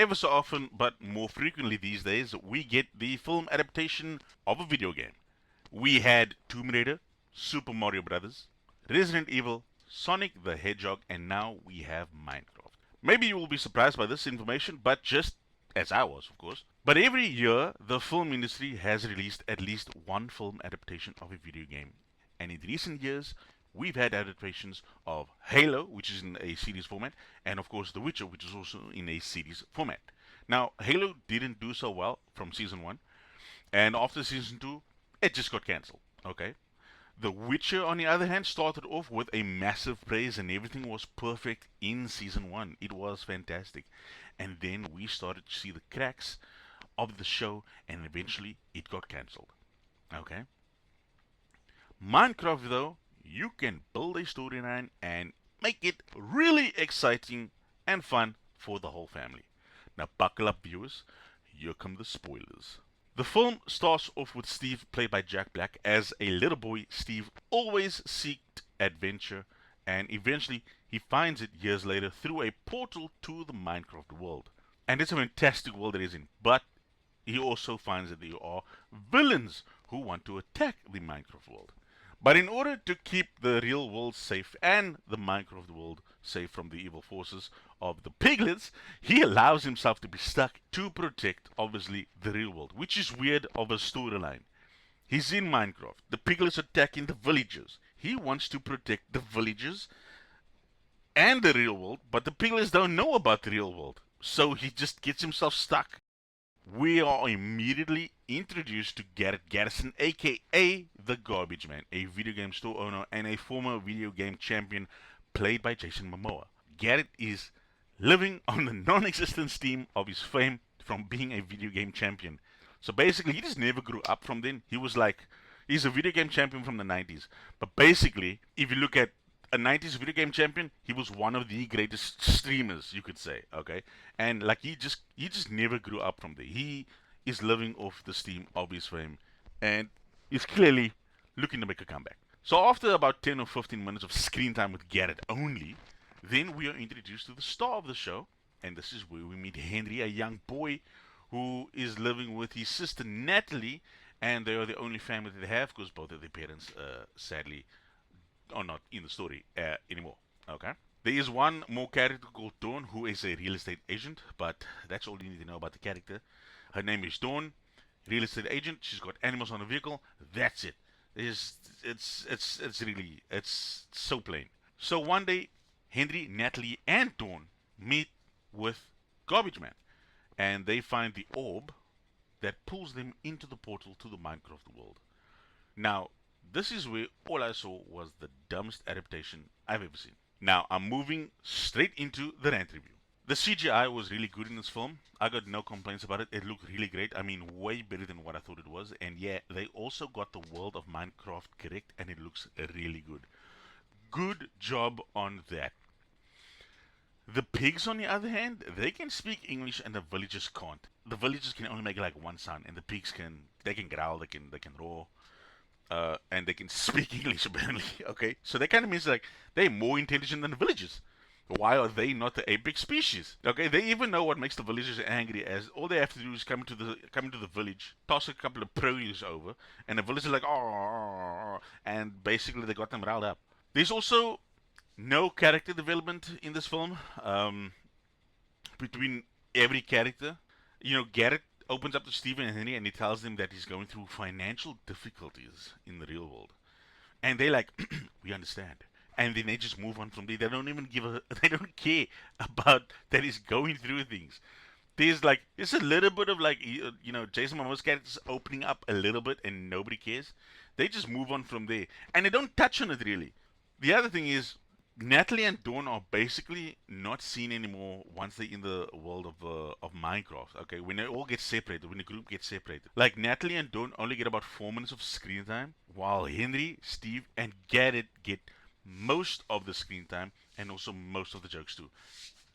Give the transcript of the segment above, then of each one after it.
ever so often, but more frequently these days, we get the film adaptation of a video game. We had Tomb Raider, Super Mario Brothers, Resident Evil, Sonic the Hedgehog, and now we have Minecraft. Maybe you will be surprised by this information, but just as I was, of course. But every year, the film industry has released at least one film adaptation of a video game. And in recent years, we've had adaptations of Halo, which is in a series format, and of course The Witcher, which is also in a series format. Now, Halo didn't do so well from season 1, and after season 2, it just got cancelled. Okay? The Witcher, on the other hand, started off with a massive praise and everything was perfect in season 1. It was fantastic. And then we started to see the cracks of the show and eventually it got cancelled. Okay? Minecraft, though, you can build a storyline and make it really exciting and fun for the whole family. Now, buckle up, viewers. Here come the spoilers. The film starts off with Steve, played by Jack Black. As a little boy, Steve always seeked adventure, and eventually he finds it years later through a portal to the Minecraft world. And it's a fantastic world it is in, but he also finds that there are villains who want to attack the Minecraft world. But in order to keep the real world safe and the Minecraft world safe from the evil forces of the piglets, he allows himself to be stuck to protect, obviously, the real world, which is weird of a storyline. He's in Minecraft. The piglets attacking the villagers. He wants to protect the villagers and the real world, but the piglets don't know about the real world. So he just gets himself stuck. We are immediately introduced to Garrett Garrison, aka the Garbage Man, a video game store owner and a former video game champion played by Jason Momoa. Garrett is living on the non-existent steam of his fame from being a video game champion. So basically, he just never grew up from then. He's a video game champion from the 90s. But basically, if you look at a 90s video game champion, he was one of the greatest streamers, you could say, okay? And like he just never grew up from there. He is living off the steam of his fame and is clearly looking to make a comeback. So after about 10 or 15 minutes of screen time with Garrett only, then we are introduced to the star of the show, and this is where we meet Henry, a young boy who is living with his sister Natalie, and they are the only family that they have because both of their parents sadly are not in the story anymore. Okay. There is one more character called Dawn who is a real estate agent, but that's all you need to know about the character. Her name is Dawn, real estate agent. She's got animals on a vehicle. That's it. It's so plain. So one day, Henry, Natalie, and Dawn meet with Garbage Man, and they find the orb that pulls them into the portal to the Minecraft world. Now, this is where all I saw was the dumbest adaptation I've ever seen. Now, I'm moving straight into the rant review. The CGI was really good in this film. I got no complaints about it. It looked really great. I mean, way better than what I thought it was. And yeah, they also got the world of Minecraft correct, and it looks really good. Good job on that. The pigs, on the other hand, they can speak English and the villagers can't. The villagers can only make like one sound, and the pigs can growl, they can roar. And they can speak English apparently. Okay, so that kind of means like they're more intelligent than the villagers. Why are they not the apex species? Okay, they even know what makes the villagers angry. As all they have to do is come into the village, toss a couple of produce over, and the villagers are like oh, and basically they got them riled up. There's also no character development in this film between every character. You know, Garrett opens up to Stephen and Henry and he tells them that he's going through financial difficulties in the real world. And they're like, we understand. And then they just move on from there. They don't even they don't care about that he's going through things. There's a little bit of Jason Momoa's character's opening up a little bit and nobody cares. They just move on from there. And they don't touch on it really. The other thing is, Natalie and Dawn are basically not seen anymore once they're in the world of Minecraft. Okay, when they all get separated, when the group gets separated, like Natalie and Dawn only get about 4 minutes of screen time, while Henry, Steve, and Garrett get most of the screen time and also most of the jokes too.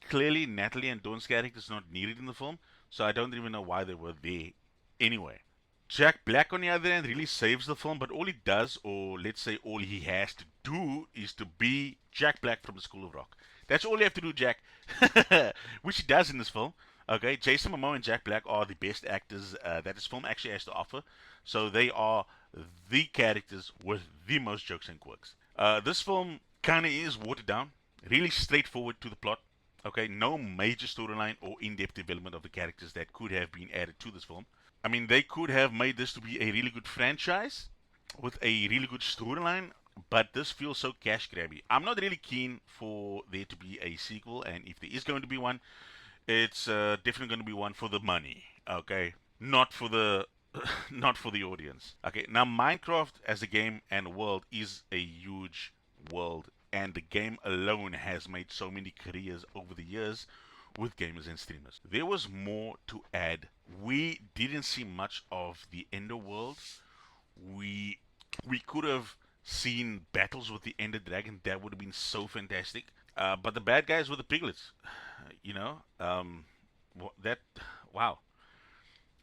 Clearly, Natalie and Dawn's character is not needed in the film, so I don't even know why they were there anyway. Jack Black, on the other hand, really saves the film, but all he does, or let's say all he has to do, is to be Jack Black from the School of Rock. That's all you have to do, Jack. Which he does in this film. Okay, Jason Momoa and Jack Black are the best actors that this film actually has to offer. So they are the characters with the most jokes and quirks. This film kind of is watered down, really straightforward to the plot. Okay, no major storyline or in-depth development of the characters that could have been added to this film. I mean, they could have made this to be a really good franchise with a really good storyline, but this feels so cash grabby. I'm not really keen for there to be a sequel, and if there is going to be one, it's definitely going to be one for the money. Okay, not for the not for the audience. Okay, now Minecraft as a game and world is a huge world, and the game alone has made so many careers over the years with gamers and streamers. There was more to add. We didn't see much of the Ender world. We we could have seen battles with the Ender Dragon. That would have been so fantastic. But the bad guys were the piglets. You know, that wow.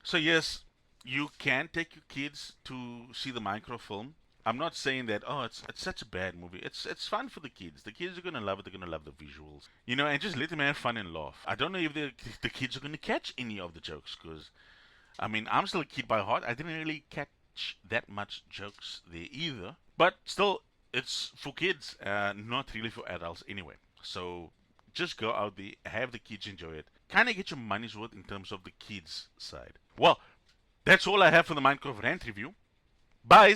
So yes, you can take your kids to see the Minecraft film. I'm not saying that it's such a bad movie. It's fun for the kids. The kids are gonna love it. They're gonna love the visuals, you know, and just let them have fun and laugh. I don't know if the kids are gonna catch any of the jokes because I mean I'm still a kid by heart. I didn't really catch that much jokes there either. But still, it's for kids, not really for adults anyway. So just go out there, have the kids enjoy it. Kind of get your money's worth in terms of the kids side. Well, that's all I have for the Minecraft rant review. Bye.